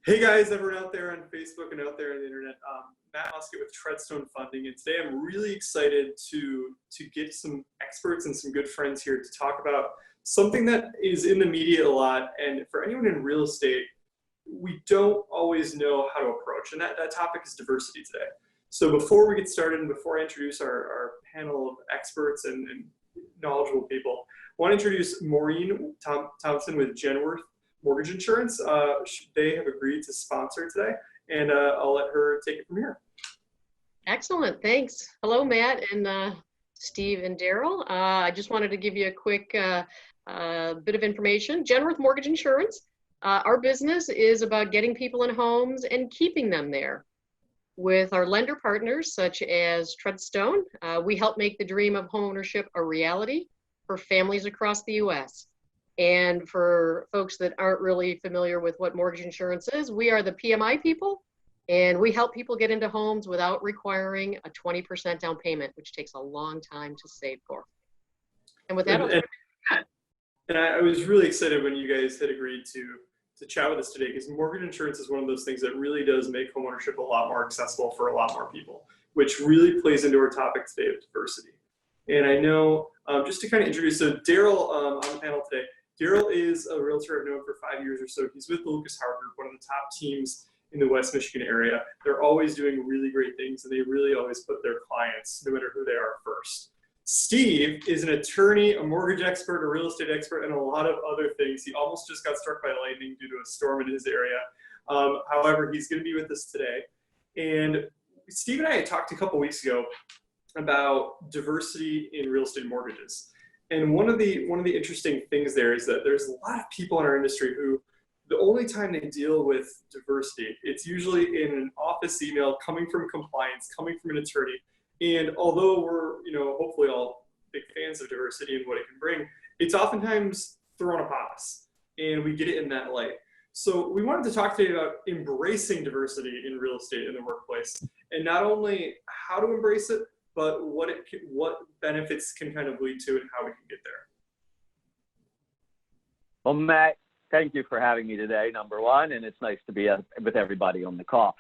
Hey guys, everyone out there on Facebook and out there on the internet, Matt Musket with Treadstone Funding, and today I'm really excited to get some experts and some good friends here to talk about something that is in the media a lot, and for anyone in real estate, we don't always know how to approach, and that topic is diversity today. So before we get started and before I introduce our panel of experts and knowledgeable people, I want to introduce Maureen Thompson with Genworth Mortgage Insurance. They have agreed to sponsor today, and I'll let her take it from here. Excellent, thanks. Hello, Matt and Steve and Daryl. I just wanted to give you a quick bit of information. Genworth Mortgage Insurance, our business is about getting people in homes and keeping them there. With our lender partners, such as Treadstone, we help make the dream of homeownership a reality for families across the U.S. And for folks that aren't really familiar with what mortgage insurance is, we are the PMI people, and we help people get into homes without requiring a 20% down payment, which takes a long time to save for. And with that, and I was really excited when you guys had agreed to chat with us today, because mortgage insurance is one of those things that really does make homeownership a lot more accessible for a lot more people, which really plays into our topic today of diversity. And I know, just to kind of introduce, so Daryl on the panel today, Daryl is a realtor I've known for 5 years or so. He's with the Lucas Howard Group, one of the top teams in the West Michigan area. They're always doing really great things, and they really always put their clients, no matter who they are, first. Steve is an attorney, a mortgage expert, a real estate expert, and a lot of other things. He almost just got struck by lightning due to a storm in his area. However, he's going to be with us today. And Steve and I had talked a couple weeks ago about diversity in real estate mortgages. And one of the interesting things there is that there's a lot of people in our industry who the only time they deal with diversity, it's usually in an office email coming from compliance, coming from an attorney. And although we're, hopefully all big fans of diversity and what it can bring, it's oftentimes thrown upon us, and we get it in that light. So we wanted to talk today about embracing diversity in real estate in the workplace, and not only how to embrace it, but what benefits can kind of lead to and how we can get there. Well, Matt, thank you for having me today, number one, and it's nice to be with everybody on the call.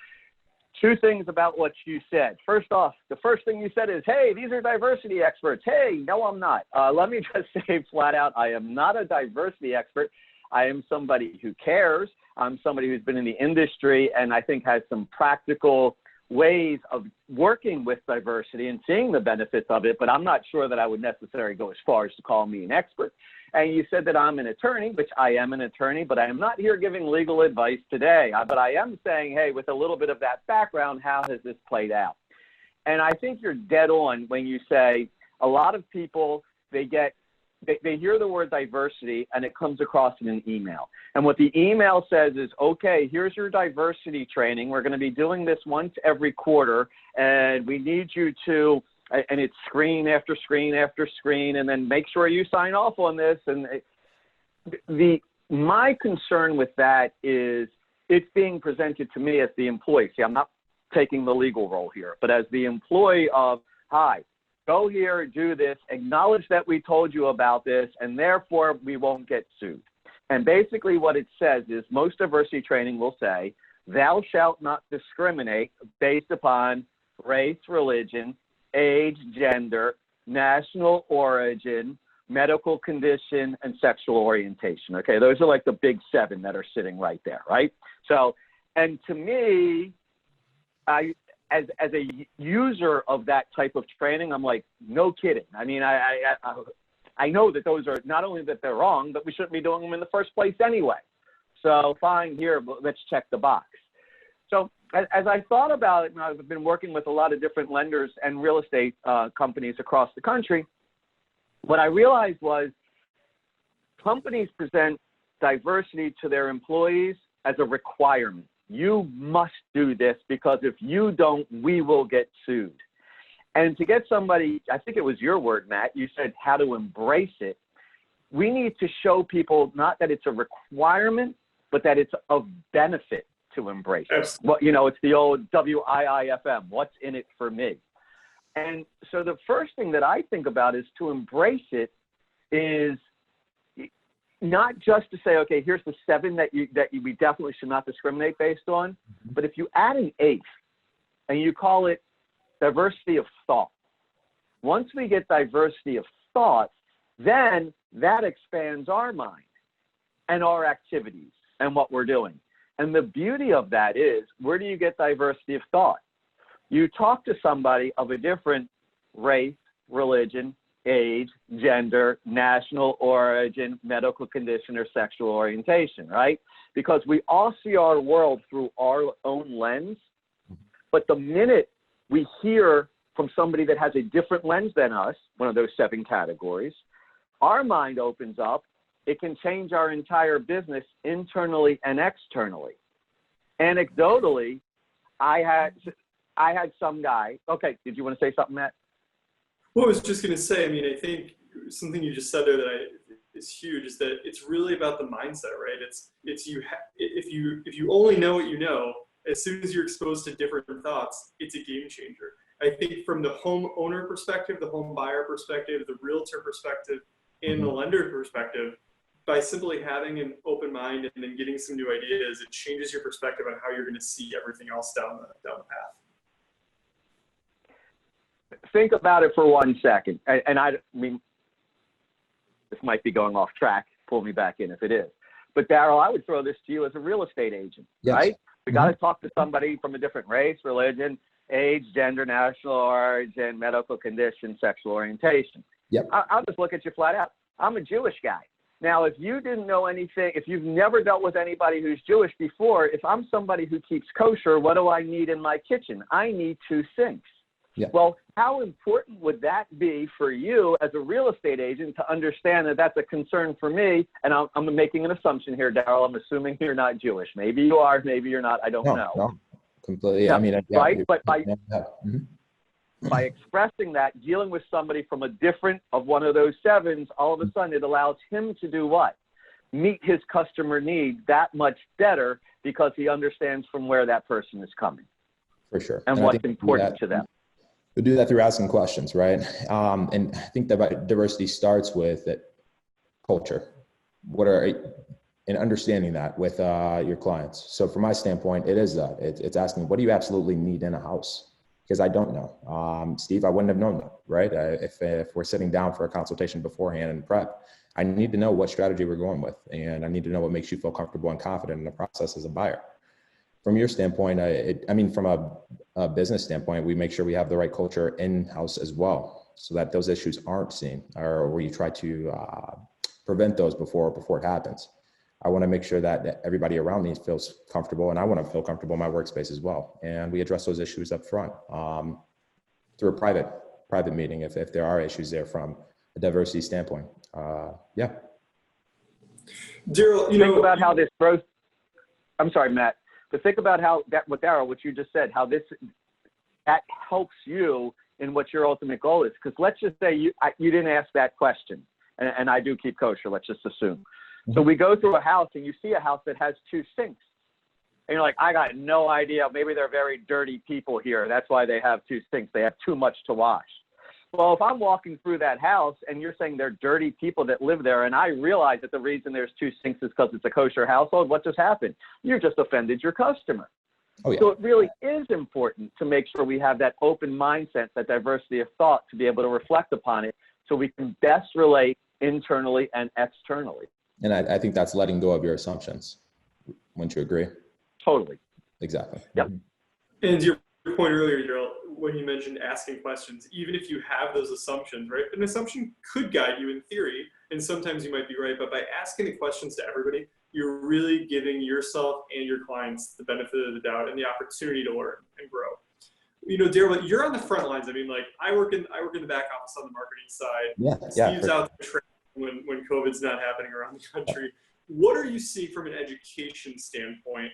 Two things about what you said. First off, the first thing you said is, hey, these are diversity experts. Hey, no, I'm not. Let me just say flat out, I am not a diversity expert. I am somebody who cares. I'm somebody who's been in the industry and I think has some practical ways of working with diversity and seeing the benefits of it, but I'm not sure that I would necessarily go as far as to call me an expert. And you said that I'm an attorney, which I am an attorney, but I am not here giving legal advice today. But I am saying, hey, with a little bit of that background, how has this played out? And I think you're dead on when you say a lot of people, they hear the word diversity and it comes across in an email. And what the email says is, okay, here's your diversity training. We're going to be doing this once every quarter, and we need you to, and it's screen after screen after screen, and then make sure you sign off on this. And my concern with that is it's being presented to me as the employee. See, I'm not taking the legal role here, but as the employee of, hi, go here, do this, acknowledge that we told you about this, and therefore we won't get sued. And basically what it says is most diversity training will say, thou shalt not discriminate based upon race, religion, age, gender, national origin, medical condition, and sexual orientation. Okay, those are like the big 7 that are sitting right there, right? So, and to me, as a user of that type of training, I'm like, no kidding. I mean, I know that those are not only that they're wrong, but we shouldn't be doing them in the first place anyway. So fine, here, let's check the box. So as I thought about it, and I've been working with a lot of different lenders and real estate companies across the country, what I realized was companies present diversity to their employees as a requirement. You must do this because if you don't, we will get sued. And to get somebody, I think it was your word, Matt, you said how to embrace it. We need to show people not that it's a requirement, but that it's of benefit to embrace it. Well, it's the old WIIFM, what's in it for me? And so the first thing that I think about is to embrace it is not just to say, okay, here's the 7 that we definitely should not discriminate based on, but if you add an 8th and you call it diversity of thought, once we get diversity of thought, then that expands our mind and our activities and what we're doing. And the beauty of that is, where do you get diversity of thought? You talk to somebody of a different race, religion, age, gender, national origin, medical condition, or sexual orientation, right? Because we all see our world through our own lens. But the minute we hear from somebody that has a different lens than us, one of those 7 categories, our mind opens up. It can change our entire business internally and externally. Anecdotally, I had some guy. Okay, did you want to say something, Matt? Well, I was just going to say, I mean, I think something you just said there that is huge is that it's really about the mindset, right? If you only know what you know, as soon as you're exposed to different thoughts, it's a game changer. I think from the homeowner perspective, the home buyer perspective, the realtor perspective, and the lender perspective, by simply having an open mind and then getting some new ideas, it changes your perspective on how you're going to see everything else down the path. Think about it for 1 second. And I mean, this might be going off track. Pull me back in if it is. But Daryl, I would throw this to you as a real estate agent, right? We got to talk to somebody from a different race, religion, age, gender, national origin, medical condition, sexual orientation. Yep. I'll just look at you flat out. I'm a Jewish guy. Now, if you didn't know anything, if you've never dealt with anybody who's Jewish before, if I'm somebody who keeps kosher, what do I need in my kitchen? I need 2 sinks. Yeah. Well, how important would that be for you as a real estate agent to understand that that's a concern for me? And I'm making an assumption here, Daryl. I'm assuming you're not Jewish. Maybe you are, maybe you're not. I don't know. No, completely. No, I mean, yeah, right? But by expressing that, dealing with somebody from one of those 7s, all of a sudden it allows him to do what? Meet his customer need that much better because he understands from where that person is coming. For sure. And what's important to them. We do that through asking questions, right? And I think that diversity starts with culture. And understanding that with your clients. So from my standpoint, it is that. It's asking, what do you absolutely need in a house? Because I don't know. Steve, I wouldn't have known that, right? If we're sitting down for a consultation beforehand and prep, I need to know what strategy we're going with. And I need to know what makes you feel comfortable and confident in the process as a buyer. From your standpoint, from a business standpoint, we make sure we have the right culture in-house as well, so that those issues aren't seen, or where you try to prevent those before it happens. I want to make sure that everybody around me feels comfortable, and I want to feel comfortable in my workspace as well. And we address those issues up front through a private meeting if there are issues there from a diversity standpoint. Yeah. Daryl, think about how this growth. I'm sorry, Matt. But think about what you just said, how that helps you in what your ultimate goal is. Because let's just say you didn't ask that question, and I do keep kosher, let's just assume. So we go through a house and you see a house that has 2 sinks. And you're like, I got no idea. Maybe they're very dirty people here. That's why they have 2 sinks. They have too much to wash. Well, if I'm walking through that house and you're saying they're dirty people that live there, and I realize that the reason there's 2 sinks is because it's a kosher household, what just happened? You just offended your customer. Oh, yeah. So it really is important to make sure we have that open mindset, that diversity of thought, to be able to reflect upon it so we can best relate internally and externally. And I think that's letting go of your assumptions. Wouldn't you agree? Totally. Exactly. Yep. And your point earlier, Daryl, when you mentioned asking questions, even if you have those assumptions, right? An assumption could guide you in theory, and sometimes you might be right, but by asking the questions to everybody, you're really giving yourself and your clients the benefit of the doubt and the opportunity to learn and grow. You know, Daryl, you're on the front lines. I mean, like I work in the back office on the marketing side. Yeah. Steve's out there when COVID's not happening around the country. What are you seeing from an education standpoint?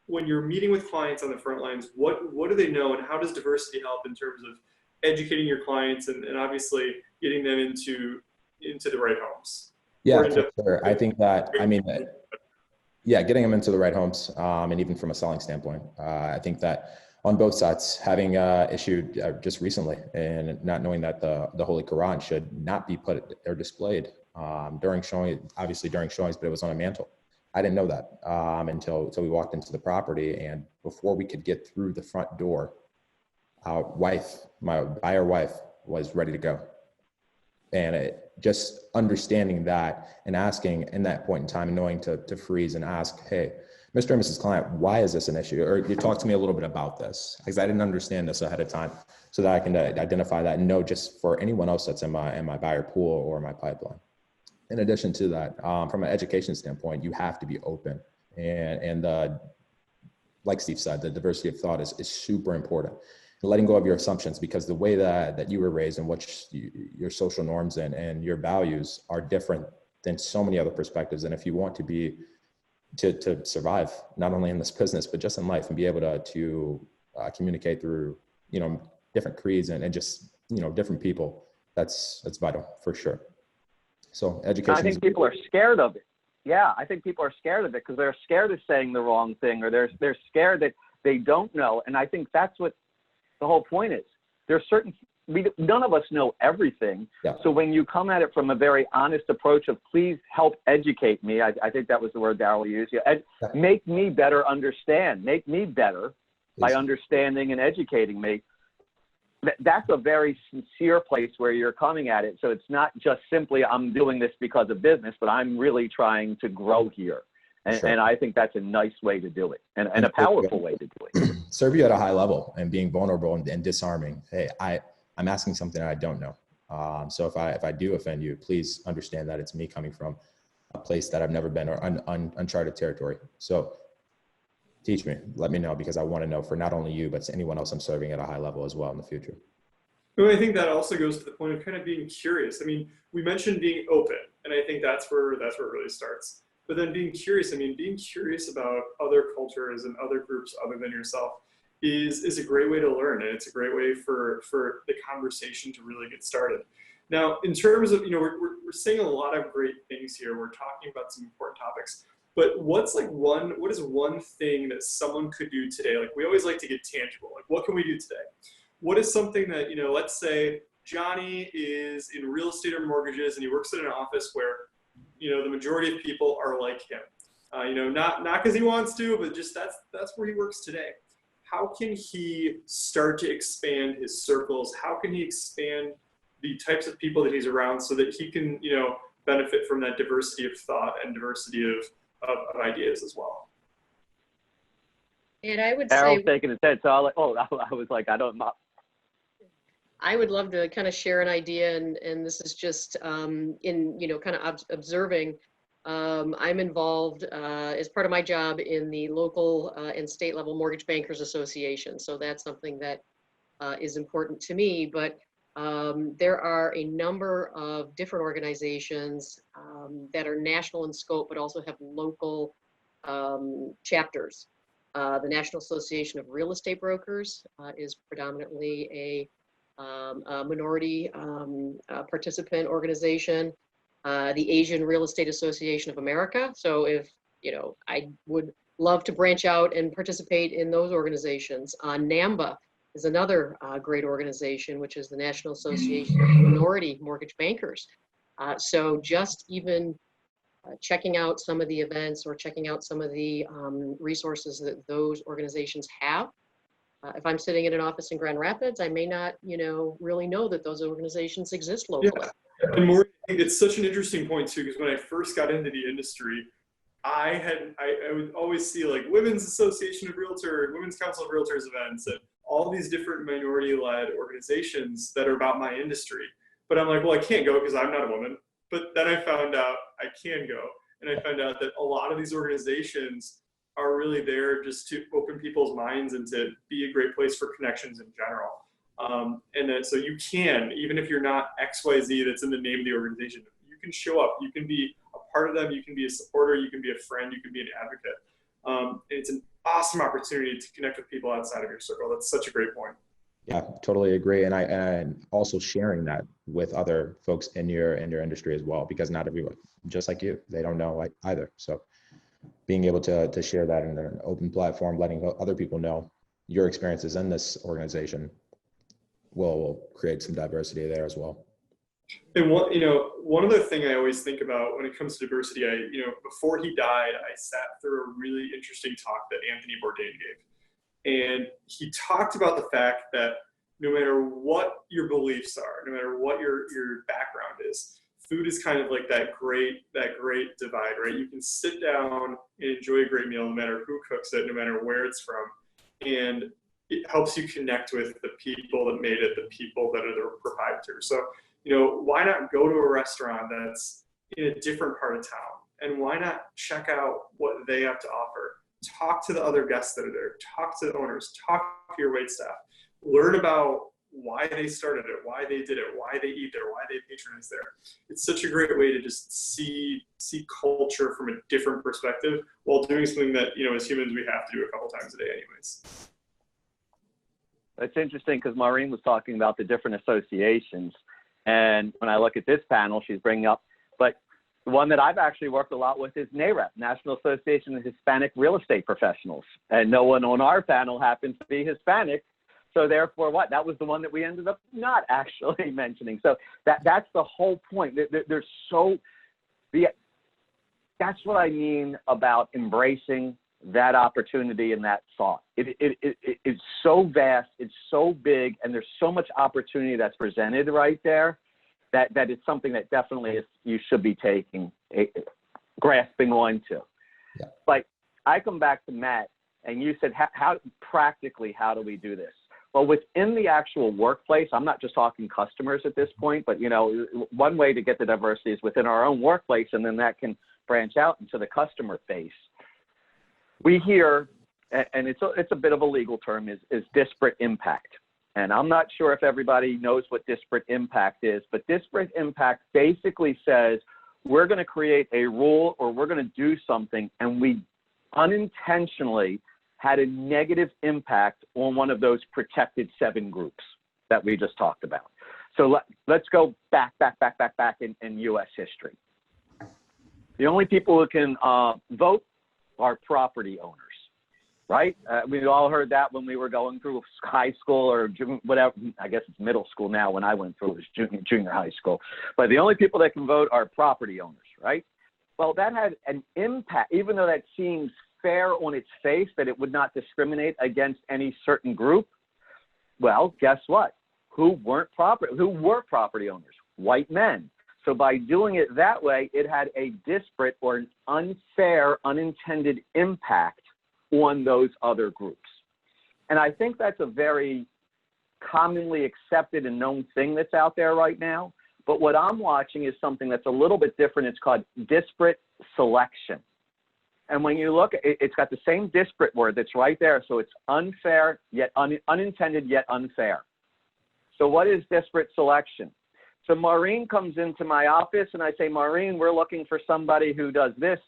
When you're meeting with clients on the front lines, what do they know, and how does diversity help in terms of educating your clients and obviously getting them into the right homes? Yeah, for sure. I think that, getting them into the right homes, and even from a selling standpoint, I think that on both sides, having issued just recently and not knowing that the Holy Quran should not be put or displayed during showings, but it was on a mantle. I didn't know that until we walked into the property, and before we could get through the front door, my buyer wife was ready to go. And just understanding that and asking in that point in time, knowing to freeze and ask, hey, Mr. and Mrs. Client, why is this an issue? Or you talk to me a little bit about this, because I didn't understand this ahead of time, so that I can identify that and know just for anyone else that's in my buyer pool or my pipeline. In addition to that, from an education standpoint, you have to be open. And like Steve said, the diversity of thought is super important. Letting go of your assumptions, because the way that you were raised and what your social norms and your values are different than so many other perspectives. And if you want to survive, not only in this business, but just in life, and be able to communicate through, different creeds and just, different people, that's vital for sure. So education. I think people are scared of it. Yeah, I think people are scared of it because they're scared of saying the wrong thing, or they're scared that they don't know. And I think that's what the whole point is. There's none of us know everything. Yeah. So when you come at it from a very honest approach of please help educate me, I think that was the word Darryl used. Make me better understand. Make me better by understanding and educating me. That's a very sincere place where you're coming at it. So it's not just simply I'm doing this because of business, but I'm really trying to grow here. And I think that's a nice way to do it, and a powerful way to do it. Serve you at a high level and being vulnerable and disarming. Hey, I'm asking something that I don't know. So if I do offend you, please understand that it's me coming from a place that I've never been, or uncharted territory. So teach me, let me know, because I want to know for not only you, but anyone else I'm serving at a high level as well in the future. Well, I think that also goes to the point of kind of being curious. I mean, we mentioned being open, and I think that's where it really starts. But then being curious, being curious about other cultures and other groups other than yourself is a great way to learn. And it's a great way for the conversation to really get started. Now, in terms of, we're saying a lot of great things here. We're talking about some important topics. But what is one thing that someone could do today? Like, we always like to get tangible. Like, what can we do today? What is something that, let's say Johnny is in real estate or mortgages, and he works in an office where the majority of people are like him, not because he wants to, but just that's where he works today. How can he start to expand his circles? How can he expand the types of people that he's around so that he can, benefit from that diversity of thought and diversity of ideas as well? And I would Daryl's say, shaking his head, so I was like, I don't know. I would love to kind of share an idea, and this is just in, kind of observing. I'm involved as part of my job in the local and state level Mortgage Bankers Association. So that's something that is important to me, but there are a number of different organizations that are national in scope, but also have local chapters. The National Association of Real Estate Brokers is predominantly a minority participant organization. The Asian Real Estate Association of America. So if, I would love to branch out and participate in those organizations. NAMBA is another great organization, which is the National Association of Minority Mortgage Bankers. So just even checking out some of the events or checking out some of the resources that those organizations have. If I'm sitting in an office in Grand Rapids, I may not, really know that those organizations exist locally. Yeah. And Maureen, I think it's such an interesting point too, because when I first got into the industry, I would always see like Women's Association of Realtors, Women's Council of Realtors events, and all these different minority-led organizations that are about my industry. But I'm like, well, I can't go because I'm not a woman. But then I found out I can go, and I found out that a lot of these organizations are really there just to open people's minds and to be a great place for connections in general. And then, so you can, even if you're not XYZ that's in the name of the organization, you can show up, you can be a part of them, you can be a supporter, you can be a friend, you can be an advocate. And it's an awesome opportunity to connect with people outside of your circle. That's such a great point. Yeah, totally agree. And also sharing that with other folks in your industry as well, because not everyone, just like you, they don't know either. So being able to share that in an open platform, letting other people know your experiences in this organization will create some diversity there as well. And one other thing I always think about when it comes to diversity, before he died, I sat through a really interesting talk that Anthony Bourdain gave. And he talked about the fact that no matter what your beliefs are, no matter what your background is, food is kind of like that great divide, right? You can sit down and enjoy a great meal no matter who cooks it, no matter where it's from. And it helps you connect with the people that made it, the people that are the proprietors. So, why not go to a restaurant that's in a different part of town? And why not check out what they have to offer? Talk to the other guests that are there. Talk to the owners. Talk to your waitstaff. Learn about why they started it, why they did it, why they eat there, why they patronize there. It's such a great way to just see culture from a different perspective while doing something that, as humans, we have to do a couple times a day anyways. That's interesting because Maureen was talking about the different associations. And when I look at this panel, she's bringing up, but the one that I've actually worked a lot with is NAREP, National Association of Hispanic Real Estate Professionals. And no one on our panel happens to be Hispanic. So therefore what? That was the one that we ended up not actually mentioning. So that's the whole point. That's what I mean about embracing that opportunity and that thought. It's so vast, it's so big, and there's so much opportunity that's presented right there that it's something that definitely you should be grasping onto. Yeah. But I come back to Matt, and you said, how practically, how do we do this? Well, within the actual workplace, I'm not just talking customers at this point, but one way to get the diversity is within our own workplace, and then that can branch out into the customer face. We hear, and it's a bit of a legal term, is disparate impact. And I'm not sure if everybody knows what disparate impact is, but disparate impact basically says we're going to create a rule or we're going to do something, and we unintentionally had a negative impact on one of those protected 7 groups that we just talked about. So let's go back in U.S. history. The only people who can vote are property owners, right? We all heard that when we were going through high school or whatever. I guess it's middle school now. When I went through, it was junior high school. But the only people that can vote are property owners, right? Well, that had an impact, even though that seems fair on its face that it would not discriminate against any certain group. Well, guess what? Who were property owners? White men. So by doing it that way, it had a disparate or an unfair, unintended impact on those other groups. And I think that's a very commonly accepted and known thing that's out there right now. But what I'm watching is something that's a little bit different. It's called disparate selection. And when you look, it's got the same disparate word that's right there. So it's unfair, yet unintended, yet unfair. So what is disparate selection? So Maureen comes into my office and I say, Maureen, we're looking for somebody who does this,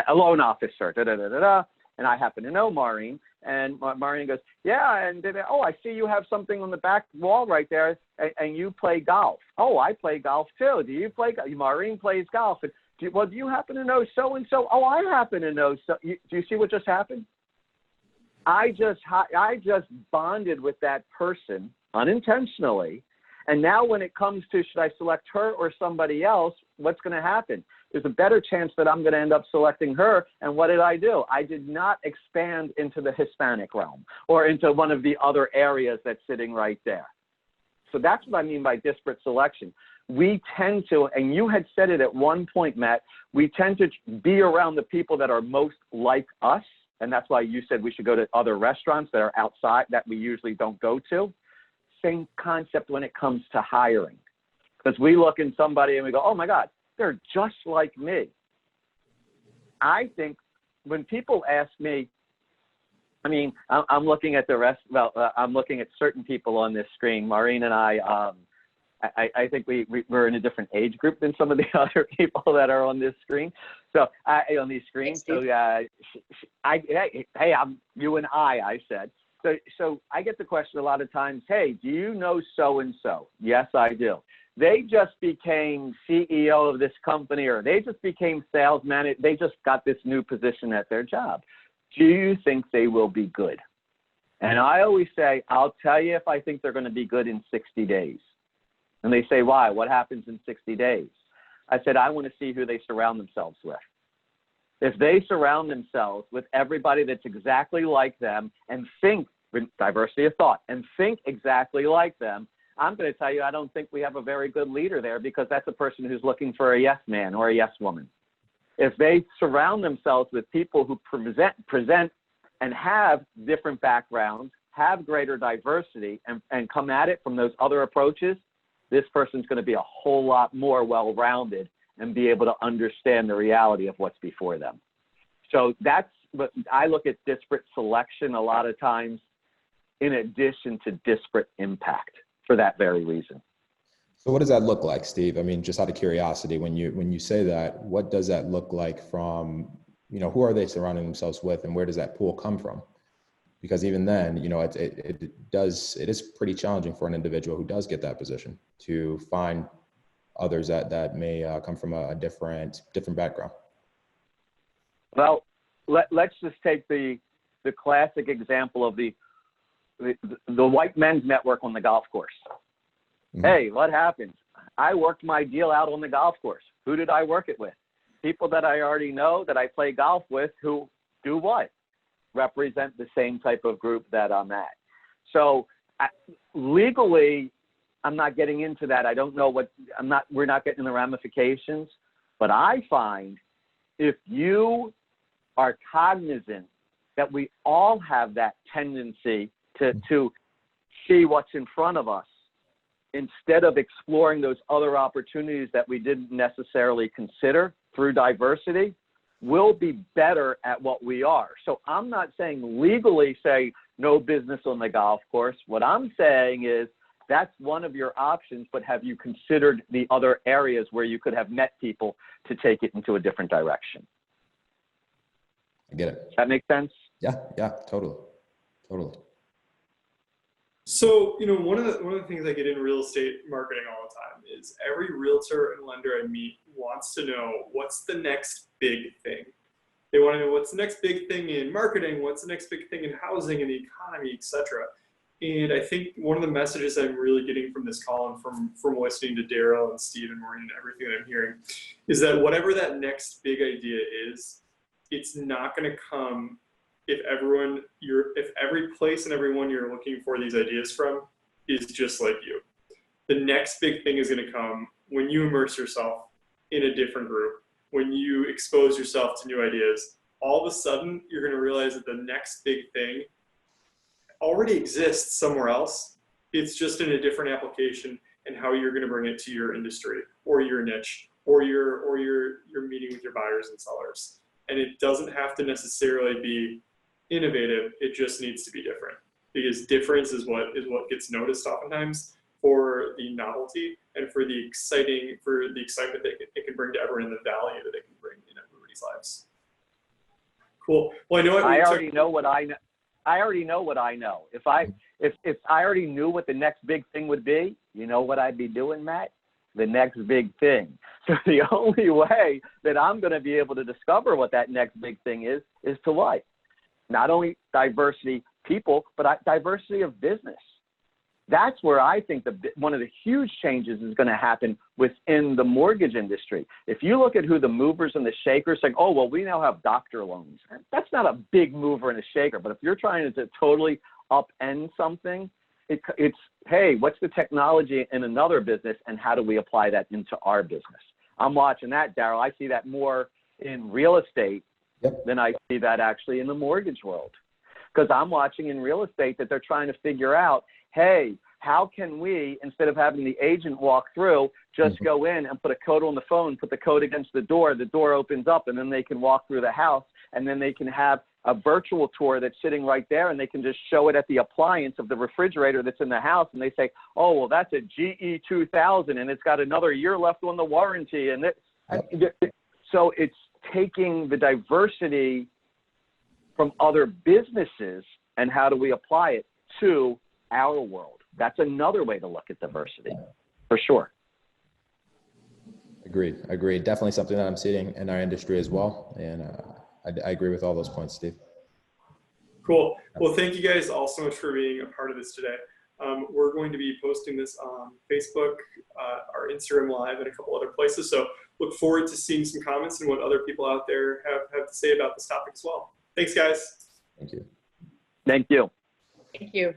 a loan officer, And I happen to know Maureen. And Maureen goes, yeah, and oh, I see you have something on the back wall right there, and you play golf. Oh, I play golf too. Do you play golf? Maureen plays golf. And do you happen to know so-and-so? Oh, I happen to know. Do you see what just happened? I just bonded with that person unintentionally. And now when it comes to should I select her or somebody else, what's going to happen? There's a better chance that I'm going to end up selecting her. And what did I do? I did not expand into the Hispanic realm or into one of the other areas that's sitting right there. So that's what I mean by disparate selection. We tend to, and you had said it at one point, Matt, we tend to be around the people that are most like us. And that's why you said we should go to other restaurants that are outside that we usually don't go to. Same concept when it comes to hiring, because we look in somebody and we go, oh my God, they're just like me. I think when people ask me, I mean, I'm looking at the rest. Well, I'm looking at certain people on this screen. Maureen and I think we're in a different age group than some of the other people that are on this screen. So on these screens. So hey, I'm you and I said. So I get the question a lot of times, hey, do you know so-and-so? Yes, I do. They just became CEO of this company, or they just became sales manager. They just got this new position at their job. Do you think they will be good? And I always say, I'll tell you if I think they're going to be good in 60 days. And they say, why? What happens in 60 days? I said, I want to see who they surround themselves with. If they surround themselves with everybody that's exactly like them and think, diversity of thought, and think exactly like them, I'm going to tell you, I don't think we have a very good leader there, because that's a person who's looking for a yes man or a yes woman. If they surround themselves with people who present and have different backgrounds, have greater diversity, and come at it from those other approaches, this person's going to be a whole lot more well-rounded and be able to understand the reality of what's before them. So that's what I look at disparate selection a lot of times in addition to disparate impact for that very reason. So what does that look like, Steve? I mean, just out of curiosity, when you say that, what does that look like from, who are they surrounding themselves with, and where does that pool come from? Because even then, it is pretty challenging for an individual who does get that position to find others that may come from a different background. Well, let's just take the classic example of the white men's network on the golf course. Mm-hmm. Hey, what happened? I worked my deal out on the golf course. Who did I work it with? People that I already know, that I play golf with, who do what? Represent the same type of group that I'm at. So legally, I'm not getting into that. I don't know we're not getting the ramifications, but I find if you are cognizant that we all have that tendency to see what's in front of us, instead of exploring those other opportunities that we didn't necessarily consider through diversity, we'll be better at what we are. So I'm not saying legally say no business on the golf course. What I'm saying is that's one of your options, but have you considered the other areas where you could have met people to take it into a different direction? I get it. Does that make sense? Yeah, totally. So, one of the things I get in real estate marketing all the time is every realtor and lender I meet wants to know what's the next big thing. They want to know what's the next big thing in marketing, what's the next big thing in housing and the economy, etc. And I think one of the messages I'm really getting from this call and from listening to Daryl and Steve and Maureen and everything that I'm hearing is that whatever that next big idea is, it's not going to come if every place and everyone you're looking for these ideas from is just like you. The next big thing is going to come when you immerse yourself in a different group, when you expose yourself to new ideas. All of a sudden, you're going to realize that the next big thing already exists somewhere else. It's just in a different application and how you're going to bring it to your industry or your niche or your meeting with your buyers and sellers. And it doesn't have to necessarily be innovative. It just needs to be different, because difference is what gets noticed oftentimes for the novelty and for the excitement that it can bring to everyone, and the value that it can bring in everybody's lives. Cool. Well, I already know what I know. I already know what I know. If I already knew what the next big thing would be, you know what I'd be doing, Matt? The next big thing. So the only way that I'm going to be able to discover what that next big thing is to what? Not only diversity people, but diversity of business. That's where I think one of the huge changes is going to happen within the mortgage industry. If you look at who the movers and the shakers, like, oh, well, we now have doctor loans. That's not a big mover and a shaker. But if you're trying to totally upend something, it's, hey, what's the technology in another business and how do we apply that into our business? I'm watching that, Daryl. I see that more in real estate than I see that actually in the mortgage world. Because I'm watching in real estate that they're trying to figure out, hey, how can we, instead of having the agent walk through, just go in and put a code on the phone, put the code against the door opens up, and then they can walk through the house, and then they can have a virtual tour that's sitting right there, and they can just show it at the appliance of the refrigerator that's in the house, and they say, oh, well, that's a GE 2000, and it's got another year left on the warranty. And so it's taking the diversity from other businesses and how do we apply it to our world. That's another way to look at diversity, for sure. Agreed. Definitely something that I'm seeing in our industry as well. And I agree with all those points, Steve. Cool. Well, thank you guys all so much for being a part of this today. We're going to be posting this on Facebook, our Instagram Live, and a couple other places. So look forward to seeing some comments and what other people out there have to say about this topic as well. Thanks, guys. Thank you. Thank you. Thank you.